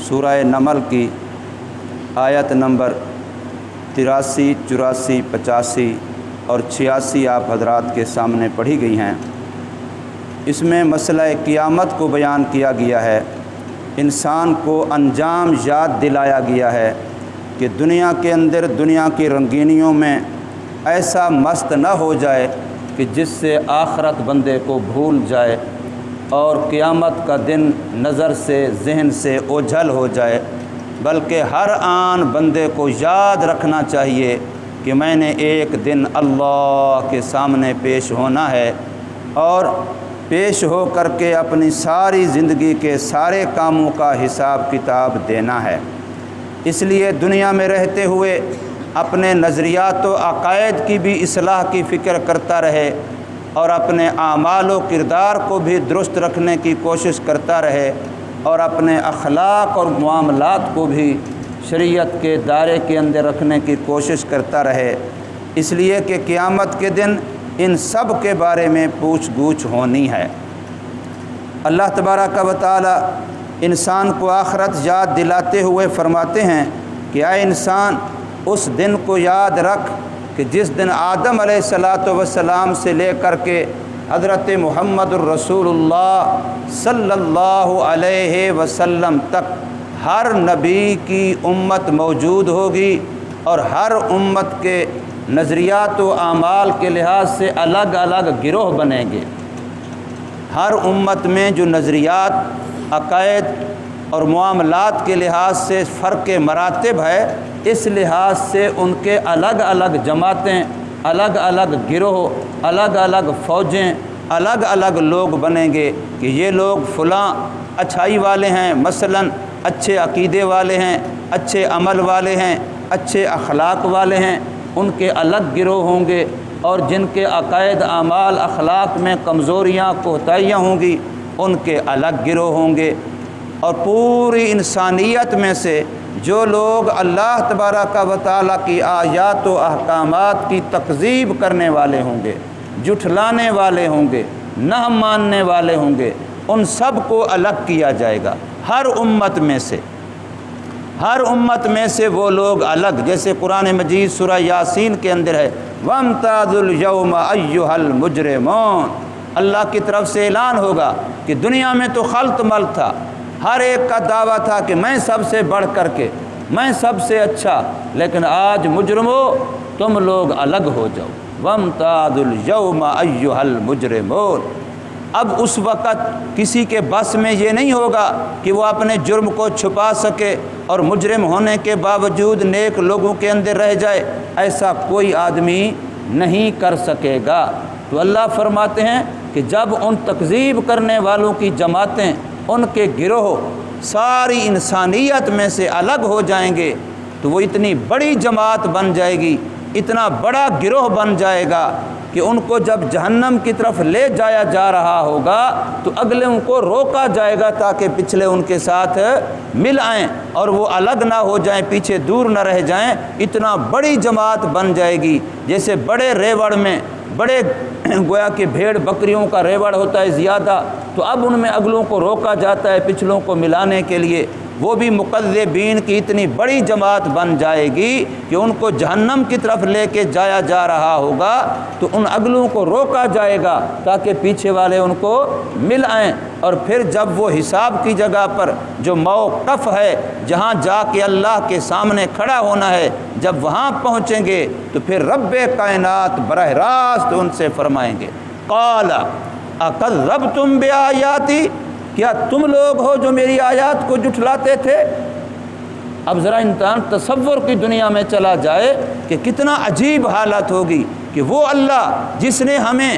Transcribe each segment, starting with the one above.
سورہ نمل کی آیت نمبر 83، 84، 85 اور 86 آپ حضرات کے سامنے پڑھی گئی ہیں۔ اس میں مسئلہ قیامت کو بیان کیا گیا ہے، انسان کو انجام یاد دلایا گیا ہے کہ دنیا کے اندر دنیا کی رنگینیوں میں ایسا مست نہ ہو جائے کہ جس سے آخرت بندے کو بھول جائے اور قیامت کا دن نظر سے ذہن سے اوجھل ہو جائے، بلکہ ہر آن بندے کو یاد رکھنا چاہیے کہ میں نے ایک دن اللہ کے سامنے پیش ہونا ہے اور پیش ہو کر کے اپنی ساری زندگی کے سارے کاموں کا حساب کتاب دینا ہے۔ اس لیے دنیا میں رہتے ہوئے اپنے نظریات و عقائد کی بھی اصلاح کی فکر کرتا رہے اور اپنے اعمال و کردار کو بھی درست رکھنے کی کوشش کرتا رہے اور اپنے اخلاق اور معاملات کو بھی شریعت کے دائرے کے اندر رکھنے کی کوشش کرتا رہے، اس لیے کہ قیامت کے دن ان سب کے بارے میں پوچھ گچھ ہونی ہے۔ اللہ تبارک و تعالی انسان کو آخرت یاد دلاتے ہوئے فرماتے ہیں کہ اے انسان اس دن کو یاد رکھ کہ جس دن آدم علیہ السلام سے لے کر کے حضرت محمد الرسول اللہ صلی اللہ علیہ وسلم تک ہر نبی کی امت موجود ہوگی اور ہر امت کے نظریات و اعمال کے لحاظ سے الگ الگ گروہ بنیں گے۔ ہر امت میں جو نظریات، عقائد اور معاملات کے لحاظ سے فرق مراتب ہے، اس لحاظ سے ان کے الگ الگ جماعتیں، الگ الگ گروہ، الگ الگ فوجیں، الگ الگ لوگ بنیں گے کہ یہ لوگ فلاں اچھائی والے ہیں، مثلاً اچھے عقیدے والے ہیں، اچھے عمل والے ہیں، اچھے اخلاق والے ہیں، ان کے الگ گروہ ہوں گے، اور جن کے عقائد، اعمال، اخلاق میں کمزوریاں، کوتاہیاں ہوں گی، ان کے الگ گروہ ہوں گے۔ اور پوری انسانیت میں سے جو لوگ اللہ تبارک و تعالیٰ کی آیات و احکامات کی تکذیب کرنے والے ہوں گے، جھٹلانے والے ہوں گے، نہ ماننے والے ہوں گے، ان سب کو الگ کیا جائے گا۔ ہر امت میں سے وہ لوگ الگ، جیسے قرآن مجید سورہ یاسین کے اندر ہے وَامْتَازُوا الْيَوْمَ أَيُّهَا الْمُجْرِمُونَ، اللہ کی طرف سے اعلان ہوگا کہ دنیا میں تو خلط مل تھا، ہر ایک کا دعویٰ تھا کہ میں سب سے بڑھ کر کے، میں سب سے اچھا، لیکن آج مجرمو تم لوگ الگ ہو جاؤ۔ وَامْتَازُوا الْيَوْمَ أَيُّهَا الْمُجْرِمُونَ۔ اب اس وقت کسی کے بس میں یہ نہیں ہوگا کہ وہ اپنے جرم کو چھپا سکے اور مجرم ہونے کے باوجود نیک لوگوں کے اندر رہ جائے، ایسا کوئی آدمی نہیں کر سکے گا۔ تو اللہ فرماتے ہیں کہ جب ان تکذیب کرنے والوں کی جماعتیں، ان کے گروہ ساری انسانیت میں سے الگ ہو جائیں گے تو وہ اتنی بڑی جماعت بن جائے گی، اتنا بڑا گروہ بن جائے گا کہ ان کو جب جہنم کی طرف لے جایا جا رہا ہوگا تو اگلے ان کو روکا جائے گا تاکہ پچھلے ان کے ساتھ مل آئیں اور وہ الگ نہ ہو جائیں، پیچھے دور نہ رہ جائیں۔ اتنا بڑی جماعت بن جائے گی، جیسے بڑے ریوڑ میں بڑے گویا کہ بھیڑ بکریوں کا ریوڑ ہوتا ہے زیادہ، تو اب ان میں اگلوں کو روکا جاتا ہے پچھلوں کو ملانے کے لیے، وہ بھی مکذبین کی اتنی بڑی جماعت بن جائے گی کہ ان کو جہنم کی طرف لے کے جایا جا رہا ہوگا تو ان اگلوں کو روکا جائے گا تاکہ پیچھے والے ان کو مل آئیں، اور پھر جب وہ حساب کی جگہ پر جو موقف ہے، جہاں جا کے اللہ کے سامنے کھڑا ہونا ہے، جب وہاں پہنچیں گے تو پھر رب کائنات براہ راست ان سے فرمائیں گے قال اکذبتم بآیاتی، کیا تم لوگ ہو جو میری آیات کو جھٹلاتے تھے؟ اب ذرا انسان تصور کی دنیا میں چلا جائے کہ کتنا عجیب حالت ہوگی کہ وہ اللہ جس نے ہمیں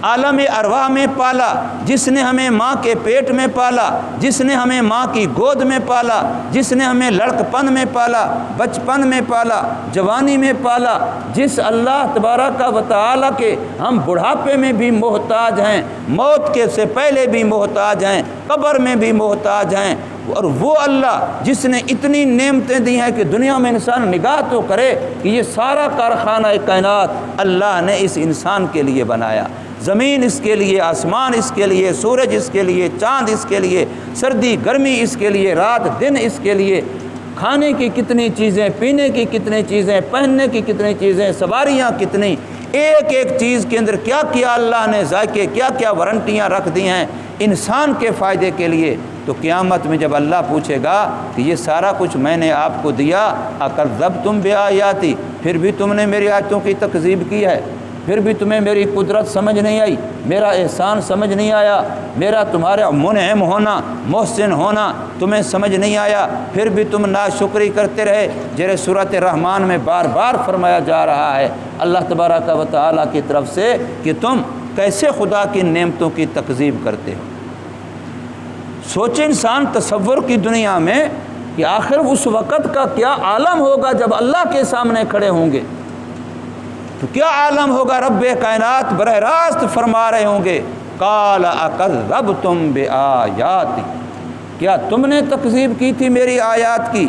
عالم ارواح میں پالا، جس نے ہمیں ماں کے پیٹ میں پالا، جس نے ہمیں ماں کی گود میں پالا، جس نے ہمیں لڑکپن میں پالا، بچپن میں پالا، جوانی میں پالا، جس اللہ تبارک و تعالیٰ کے ہم بڑھاپے میں بھی محتاج ہیں، موت کے سے پہلے بھی محتاج ہیں، قبر میں بھی محتاج ہیں، اور وہ اللہ جس نے اتنی نعمتیں دی ہیں کہ دنیا میں انسان نگاہ تو کرے کہ یہ سارا کارخانہ کائنات اللہ نے اس انسان کے لیے بنایا، زمین اس کے لیے، آسمان اس کے لیے، سورج اس کے لیے، چاند اس کے لیے، سردی گرمی اس کے لیے، رات دن اس کے لیے، کھانے کی کتنی چیزیں، پینے کی کتنی چیزیں، پہننے کی کتنی چیزیں، سواریاں کتنی، ایک ایک چیز کے اندر کیا کیا اللہ نے ذائقے، کیا کیا وارنٹیاں رکھ دی ہیں انسان کے فائدے کے لیے۔ تو قیامت میں جب اللہ پوچھے گا کہ یہ سارا کچھ میں نے آپ کو دیا، اکذبتم بآیاتی، پھر بھی تم نے میری آیتوں کی تکذیب کی ہے، پھر بھی تمہیں میری قدرت سمجھ نہیں آئی، میرا احسان سمجھ نہیں آیا، میرا تمہارا منعم ہونا، محسن ہونا تمہیں سمجھ نہیں آیا، پھر بھی تم ناشکری کرتے رہے۔ جیسے سورۃ الرحمن میں بار بار فرمایا جا رہا ہے اللہ تبارک و تعالیٰ کی طرف سے کہ تم کیسے خدا کی نعمتوں کی تکذیب کرتے ہو۔ سوچے انسان تصور کی دنیا میں کہ آخر اس وقت کا کیا عالم ہوگا جب اللہ کے سامنے کھڑے ہوں گے، تو کیا عالم ہوگا۔ رب کائنات براہ راست فرما رہے ہوں گے قال اکذبتم بآیاتی، کیا تم نے تکذیب کی تھی میری آیات کی،